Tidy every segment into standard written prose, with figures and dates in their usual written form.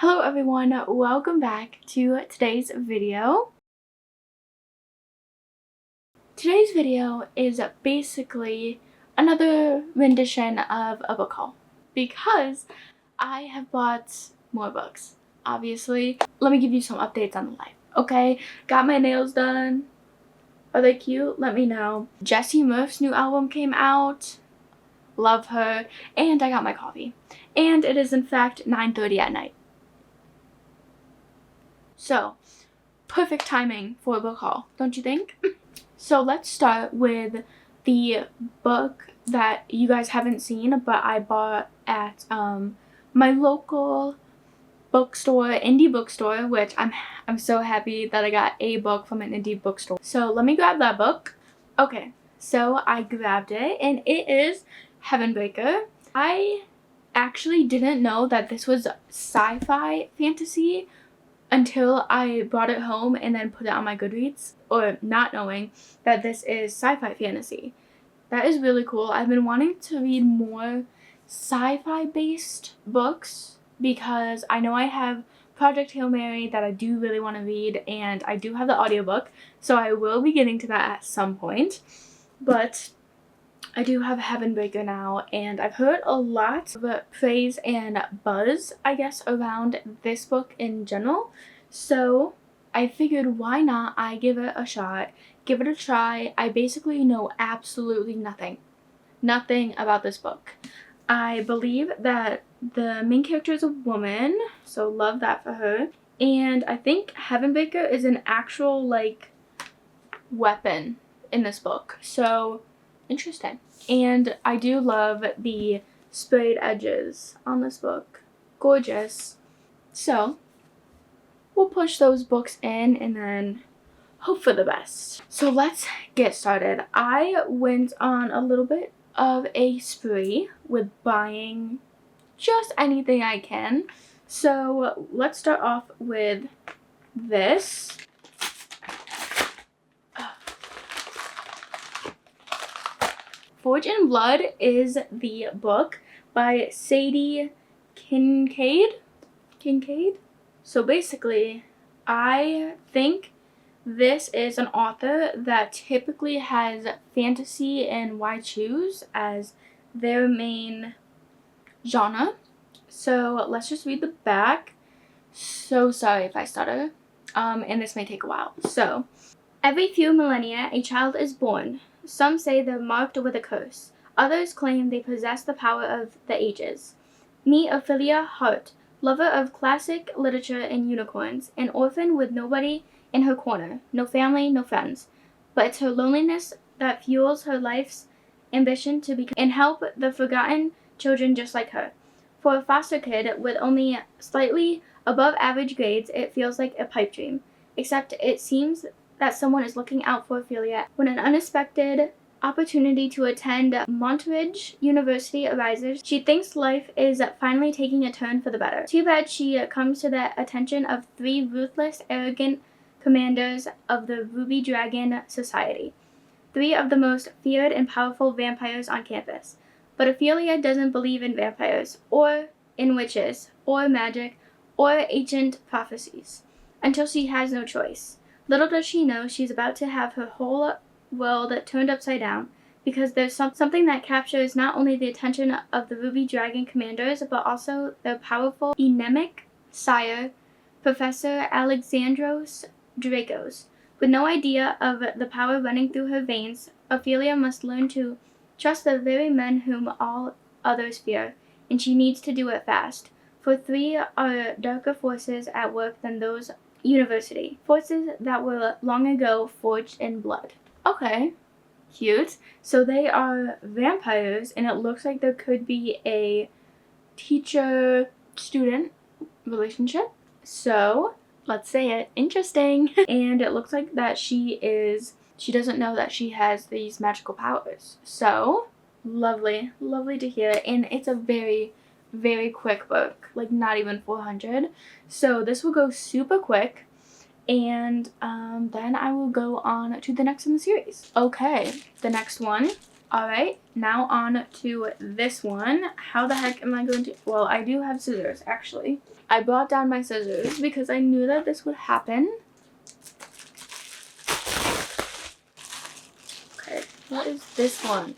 Hello everyone, welcome back to today's video. Today's video is basically another rendition of a book haul because I have bought more books, obviously. Let me give you some updates on the life, okay? Got my nails done. Are they cute? Let me know. Jessie Murph's new album came out. Love her. And I got my coffee. And it is in fact 9:30 at night. So, perfect timing for a book haul, don't you think? So let's start with the book that you guys haven't seen, but I bought at my local bookstore, indie bookstore, which I'm so happy that I got a book from an indie bookstore. So let me grab that book. Okay, so I grabbed it, and it is Heavenbreaker. I actually didn't know that this was sci-fi fantasy until I brought it home and then put it on my Goodreads, or not knowing that this is sci-fi fantasy. That is really cool. I've been wanting to read more sci-fi based books because I know I have Project Hail Mary that I do really want to read, and I do have the audiobook, so I will be getting to that at some point. But I do have Heavenbreaker now, and I've heard a lot of praise and buzz, I guess, around this book in general. So I figured, why not I give it a shot, give it a try. I basically know absolutely nothing about this book. I believe that the main character is a woman, so love that for her. And I think Heavenbreaker is an actual, weapon in this book. So interesting. And I do love the sprayed edges on this book. Gorgeous. So we'll push those books in and then hope for the best. So let's get started. I went on a little bit of a spree with buying just anything I can. So let's start off with this. Forge in Blood is the book by Sadie Kincaid. So basically, I think this is an author that typically has fantasy and YA as their main genre. So let's just read the back. So sorry if I stutter. And this may take a while. So, every few millennia, a child is born. Some say they're marked with a curse. Others claim they possess the power of the ages. Meet Ophelia Hart, lover of classic literature and unicorns, an orphan with nobody in her corner, no family, no friends. But it's her loneliness that fuels her life's ambition to become and help the forgotten children just like her. For a foster kid with only slightly above average grades, it feels like a pipe dream. Except it seems that someone is looking out for Ophelia when an unexpected opportunity to attend Montridge University arises. She thinks life is finally taking a turn for the better. Too bad she comes to the attention of three ruthless, arrogant commanders of the Ruby Dragon Society, three of the most feared and powerful vampires on campus. But Ophelia doesn't believe in vampires, or in witches, or magic, or ancient prophecies, until she has no choice. Little does she know she's about to have her whole world turned upside down, because there's something that captures not only the attention of the Ruby Dragon commanders, but also their powerful anemic sire, Professor Alexandros Dracos. With no idea of the power running through her veins, Ophelia must learn to trust the very men whom all others fear, and she needs to do it fast. For three are darker forces at work than those university. Forces that were long ago forged in blood. Okay, cute. So they are vampires, and it looks like there could be a teacher-student relationship. So, let's say it. Interesting. And it looks like that she doesn't know that she has these magical powers. So, lovely to hear. And it's a very, very quick book, like not even 400. So this will go super quick, and then I will go on to the next in the series. Okay, the next one Alright, now on to this one. How the heck am I going to... Well, I do have scissors, actually. I brought down my scissors because I knew that this would happen. Okay, what is this one?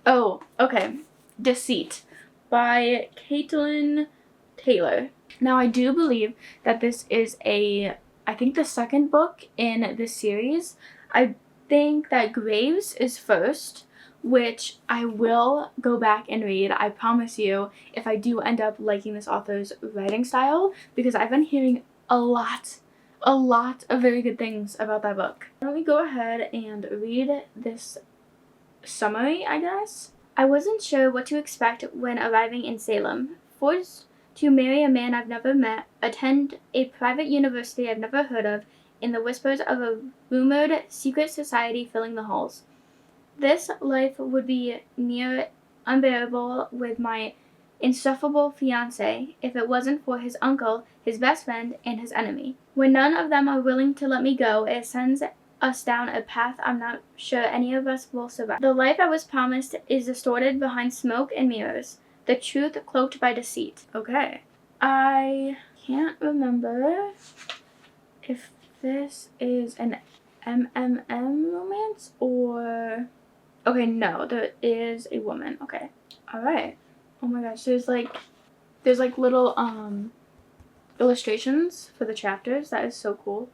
Oh, okay. Deceit by Caitlin Taylor. Now, I do believe that this is I think the second book in this series. I think that Graves is first, which I will go back and read, I promise you, if I do end up liking this author's writing style, because I've been hearing a lot of very good things about that book. Why don't we go ahead and read this summary, I guess? I wasn't sure what to expect when arriving in Salem. Forced to marry a man I've never met, attend a private university I've never heard of, in the whispers of a rumored secret society filling the halls. This life would be near unbearable with my insufferable fiancé if it wasn't for his uncle, his best friend, and his enemy. When none of them are willing to let me go, it sends us down a path I'm not sure any of us will survive. The life I was promised is distorted behind smoke and mirrors, the truth cloaked by deceit. Okay. I can't remember if this is an MMM romance or... Okay, no, there is a woman. Okay. Alright. Oh my gosh, there's like little illustrations for the chapters. That is so cool.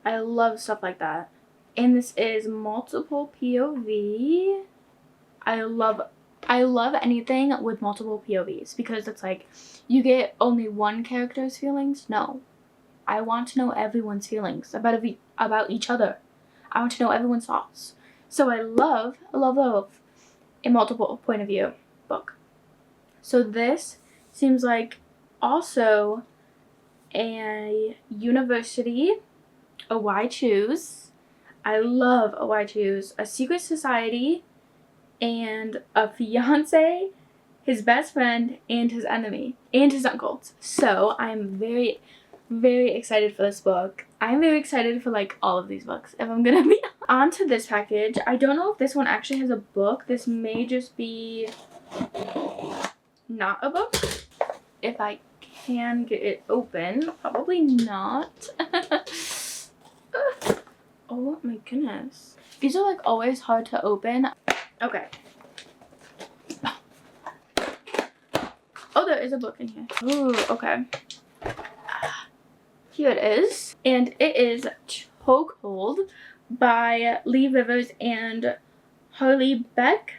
I love stuff like that. And this is multiple POV. I love anything with multiple POVs because it's like you get only one character's feelings. No. I want to know everyone's feelings about each other. I want to know everyone's thoughts. So I love a multiple point of view book. So this seems like also a university, a Why Choose. I love a Why Choose, a secret society, and a fiance, his best friend, and his enemy, and his uncle. So I'm very, very excited for this book. I'm very excited for like all of these books, if I'm gonna be on to this package. I don't know if this one actually has a book. This may just be not a book. If I can get it open, probably not. Oh my goodness. These are like always hard to open. Okay. Oh, there is a book in here. Ooh, okay. Here it is. And it is Chokehold by Lee Rivers and Harley Beck.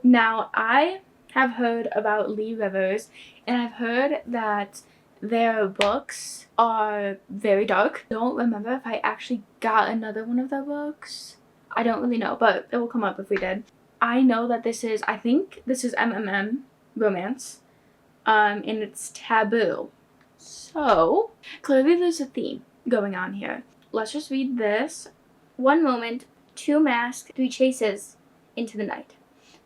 Now, I have heard about Lee Rivers, and I've heard that their books are very dark. I don't remember if I actually got another one of their books. I don't really know, but it will come up if we did. I know that I think this is MMM romance, and it's taboo. So, clearly there's a theme going on here. Let's just read this. One moment, two masks, three chases into the night.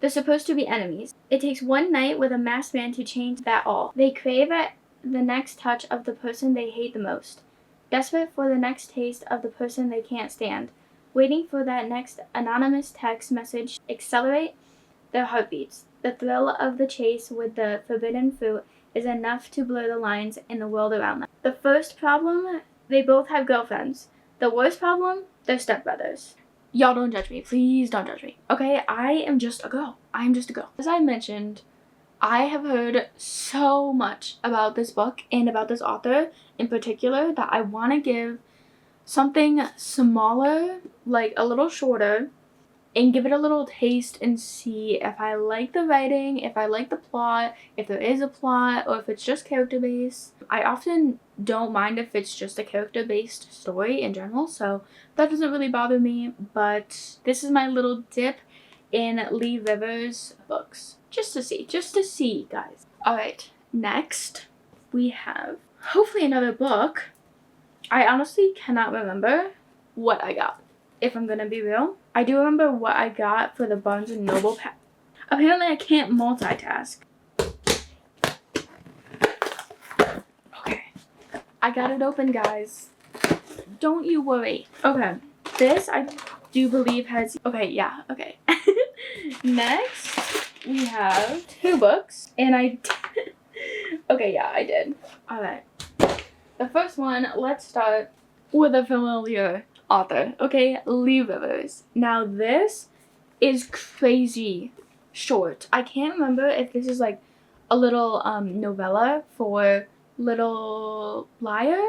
They're supposed to be enemies. It takes one night with a masked man to change that all. They crave the next touch of the person they hate the most. Desperate for the next taste of the person they can't stand. Waiting for that next anonymous text message to accelerate their heartbeats. The thrill of the chase with the forbidden fruit is enough to blur the lines in the world around them. The first problem, they both have girlfriends. The worst problem, they're stepbrothers. Y'all don't judge me. Please don't judge me. Okay, I am just a girl. I am just a girl. As I mentioned, I have heard so much about this book and about this author in particular that I want to give something smaller, like a little shorter, and give it a little taste and see if I like the writing, if I like the plot, if there is a plot, or if it's just character-based. I often don't mind if it's just a character-based story in general, so that doesn't really bother me, but this is my little dip in Lee Rivers' books. Just to see, guys. Alright, next we have hopefully another book. I honestly cannot remember what I got, if I'm gonna be real. I do remember what I got for the Barnes & Noble pack. Apparently I can't multitask. Okay. I got it open, guys. Don't you worry. Okay. This, I do believe has... Okay, yeah, okay. Next, we have 2 books, and okay, yeah, I did. Alright. The first one, let's start with a familiar author, okay? Lee Rivers. Now, this is crazy short. I can't remember if this is like a little novella for Little Liar,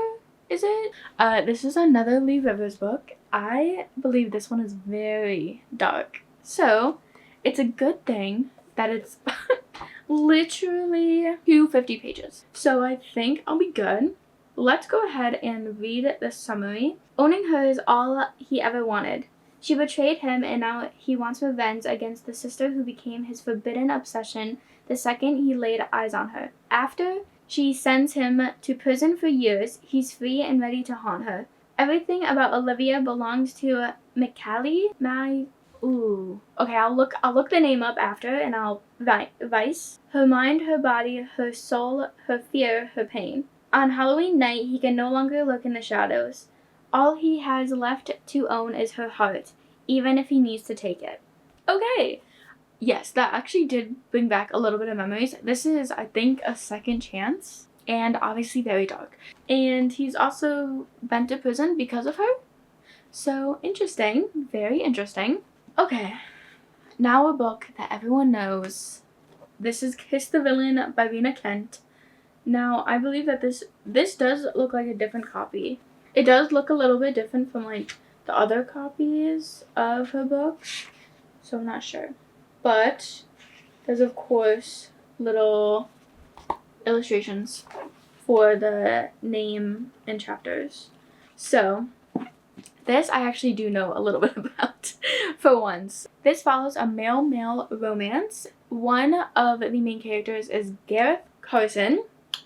is it? This is another Lee Rivers book. I believe this one is very dark. So, it's a good thing that it's literally 250 pages. So I think I'll be good. Let's go ahead and read the summary. Owning her is all he ever wanted. She betrayed him, and now he wants revenge against the sister who became his forbidden obsession the second he laid eyes on her. After she sends him to prison for years, he's free and ready to haunt her. Everything about Olivia belongs to McCallie. Okay, I'll look the name up after, and I'll Vice. Her mind, her body, her soul, her fear, her pain. On Halloween night, he can no longer look in the shadows. All he has left to own is her heart, even if he needs to take it. Okay. Yes, that actually did bring back a little bit of memories. This is, I think, a second chance, and obviously very dark. And he's also been to prison because of her. So, interesting. Very interesting. Okay. Now a book that everyone knows. This is Kiss the Villain by Rena Kent. Now, I believe that this does look like a different copy. It does look a little bit different from, like, the other copies of her book. So I'm not sure. But there's, of course, little illustrations for the name and chapters. So, this I actually do know a little bit about, for once. This follows a male-male romance. One of the main characters is Gareth Carson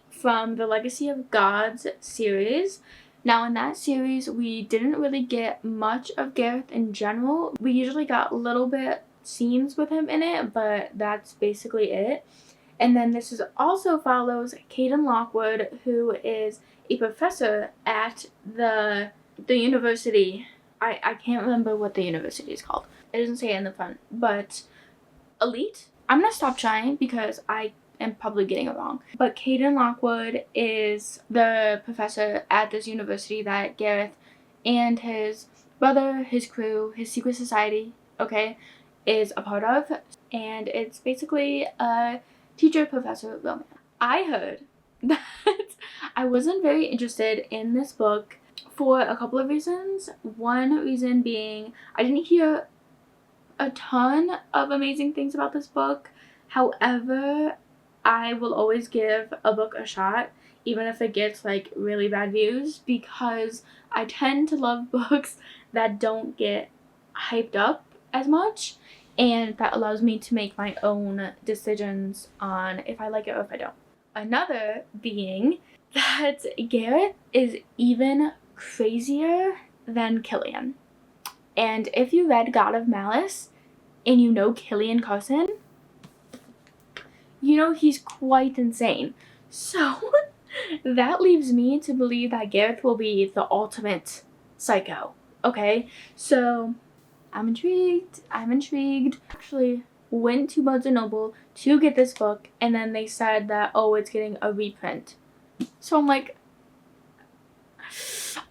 from the Legacy of Gods series. Now, in that series, we didn't really get much of Gareth in general. We usually got a little bit scenes with him in it, but that's basically it. And then this is also follows Caden Lockwood, who is a professor at the university. I can't remember what the university is called. It doesn't say it in the front, but Elite? I'm gonna stop trying because I am probably getting it wrong. But Caden Lockwood is the professor at this university that Gareth and his brother, his crew, his secret society, okay, is a part of. And it's basically a teacher-professor romance. I heard that I wasn't very interested in this book for a couple of reasons. One reason being I didn't hear a ton of amazing things about this book. However, I will always give a book a shot, even if it gets like really bad views, because I tend to love books that don't get hyped up as much, and that allows me to make my own decisions on if I like it or if I don't. Another being that Gareth is even crazier than Killian. And if you read God of Malice and you know Killian Carson, you know he's quite insane. So that leaves me to believe that Gareth will be the ultimate psycho. Okay, so I'm intrigued. Actually went to Barnes & Noble to get this book, and then they said that, oh, it's getting a reprint. So I'm like,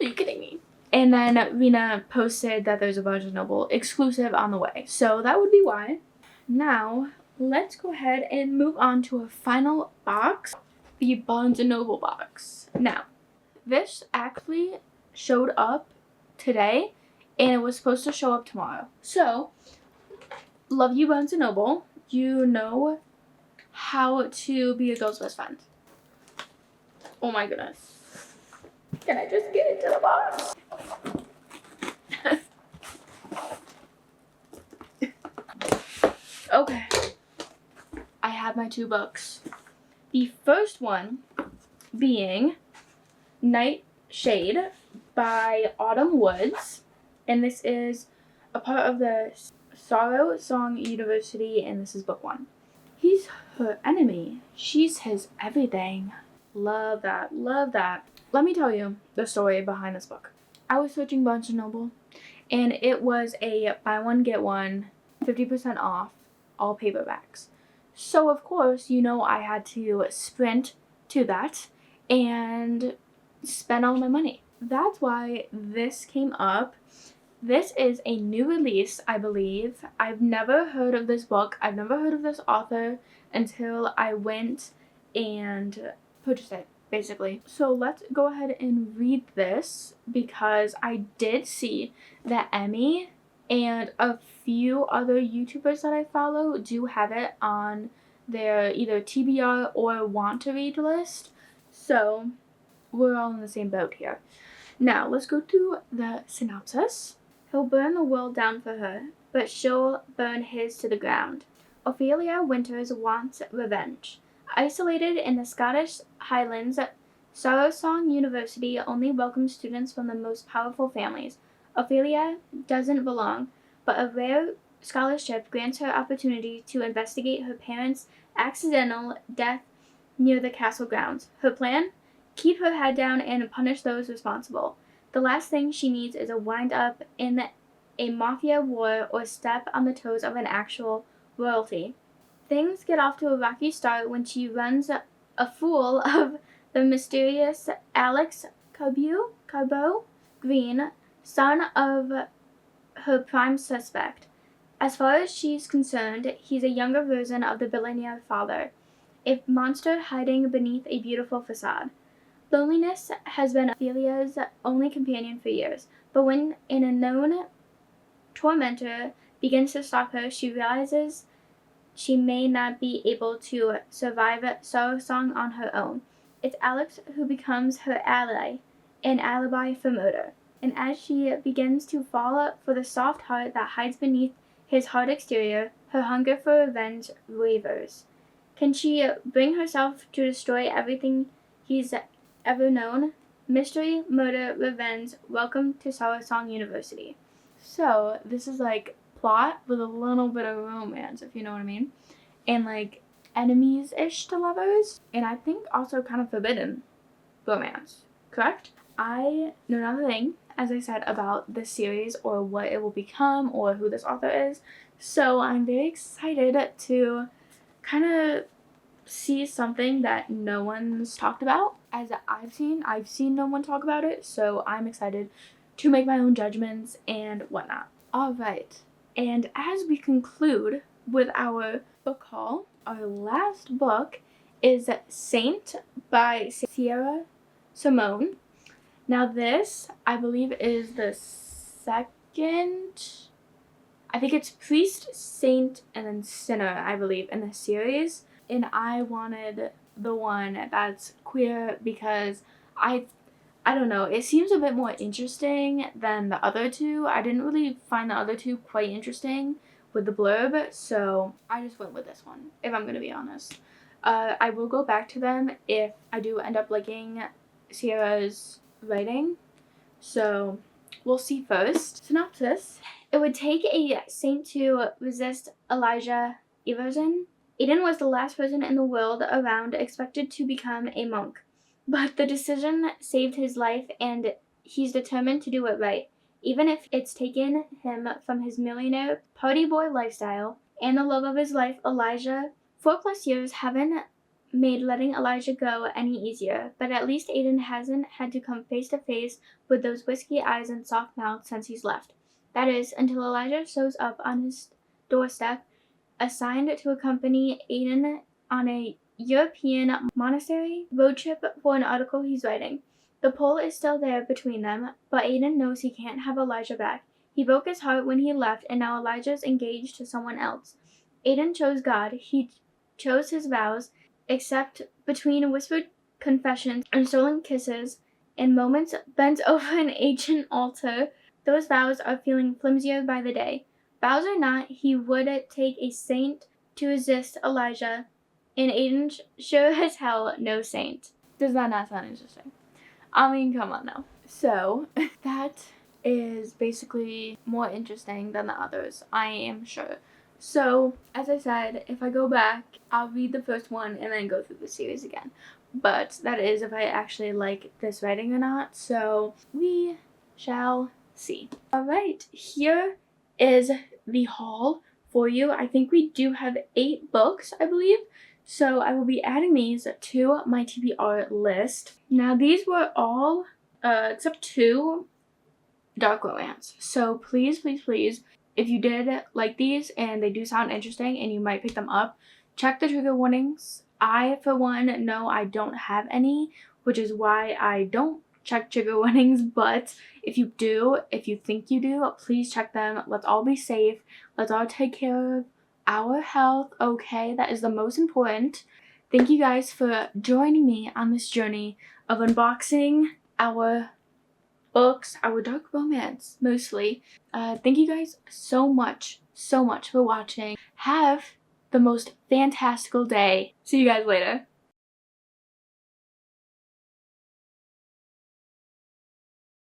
are you kidding me? And then Rena posted that there's a Barnes & Noble exclusive on the way. So that would be why. Now, let's go ahead and move on to a final box. The Barnes & Noble box. Now, this actually showed up today, and it was supposed to show up tomorrow. So, love you, Barnes & Noble. You know how to be a girl's best friend. Oh my goodness. Can I just get into the box? Okay. I have my 2 books. The first one being Nightshade by Autumn Woods. And this is a part of the Sorrow Song University, and this is book 1. He's her enemy. She's his everything. Love that. Love that. Let me tell you the story behind this book. I was searching Barnes & Noble, and it was a buy one, get one, 50% off all paperbacks. So of course, you know, I had to sprint to that and spend all my money. That's why this came up. This is a new release, I believe. I've never heard of this book. I've never heard of this author until I went and purchased it, basically. So let's go ahead and read this because I did see that Emmy and a few other YouTubers that I follow do have it on their either TBR or want to read list. So we're all in the same boat here. Now let's go through the synopsis. He'll burn the world down for her, but she'll burn his to the ground. Ophelia Winters wants revenge. Isolated in the Scottish Highlands, Sorrowsong University only welcomes students from the most powerful families. Ophelia doesn't belong, but a rare scholarship grants her opportunity to investigate her parents' accidental death near the castle grounds. Her plan? Keep her head down and punish those responsible. The last thing she needs is a wind up in a mafia war or step on the toes of an actual royalty. Things get off to a rocky start when she runs afoul of the mysterious Alex Carbeau Green, son of her prime suspect. As far as she's concerned, he's a younger version of the billionaire father, a monster hiding beneath a beautiful facade. Loneliness has been Ophelia's only companion for years, but when an unknown tormentor begins to stalk her, she realizes she may not be able to survive Sorrowsong on her own. It's Alex who becomes her ally, an alibi for murder. And as she begins to fall for the soft heart that hides beneath his hard exterior, her hunger for revenge wavers. Can she bring herself to destroy everything he's ever known? Mystery, murder, revenge. Welcome to Sorrowsong University. So this is like plot with a little bit of romance, if you know what I mean, and like enemies-ish to lovers, and I think also kind of forbidden romance. Correct? I know another thing, as I said, about this series or what it will become or who this author is. So I'm very excited to kind of see something that no one's talked about. As I've seen no one talk about it, so I'm excited to make my own judgments and whatnot. Alright, and as we conclude with our book haul, our last book is Saint by Sierra Simone. Now this, I believe, is the second, I think it's Priest, Saint, and then Sinner, I believe, in the series. And I wanted the one that's queer because I don't know, it seems a bit more interesting than the other two. I didn't really find the other two quite interesting with the blurb, so I just went with this one, if I'm gonna be honest. I will go back to them if I do end up liking Sierra's writing, so we'll see first. Synopsis. It would take a saint to resist Elijah Everson. Aiden was the last person in the world around expected to become a monk, but the decision saved his life and he's determined to do it right, even if it's taken him from his millionaire party boy lifestyle and the love of his life, Elijah. 4+ years haven't made letting Elijah go any easier, but at least Aiden hasn't had to come face to face with those whiskey eyes and soft mouth since he's left. That is, until Elijah shows up on his doorstep, assigned to accompany Aiden on a European monastery road trip for an article he's writing. The pull is still there between them, but Aiden knows he can't have Elijah back. He broke his heart when he left, and now Elijah's engaged to someone else. Aiden chose God. He chose his vows, except between whispered confessions and stolen kisses and moments bent over an ancient altar. Those vows are feeling flimsier by the day. Vows or not, he would take a saint to resist Elijah, and Aiden's sure as hell no saint. Does that not sound interesting? I mean, come on now. So, that is basically more interesting than the others, I am sure. So, as I said, if I go back, I'll read the first one and then go through the series again. But that is if I actually like this writing or not, so we shall see. Alright, here is the haul for you. I think we do have 8 books, I believe. So I will be adding these to my TBR list. Now these were all, except 2, dark romance. So please, please, please, if you did like these and they do sound interesting and you might pick them up, check the trigger warnings. I, for one, know I don't have any, which is why I don't check trigger warnings, but if you do, if you think you do, please check them. Let's all be safe. Let's all take care of our health, okay? That is the most important. Thank you guys for joining me on this journey of unboxing our books, our dark romance, mostly. Thank you guys so much for watching. Have the most fantastical day. See you guys later.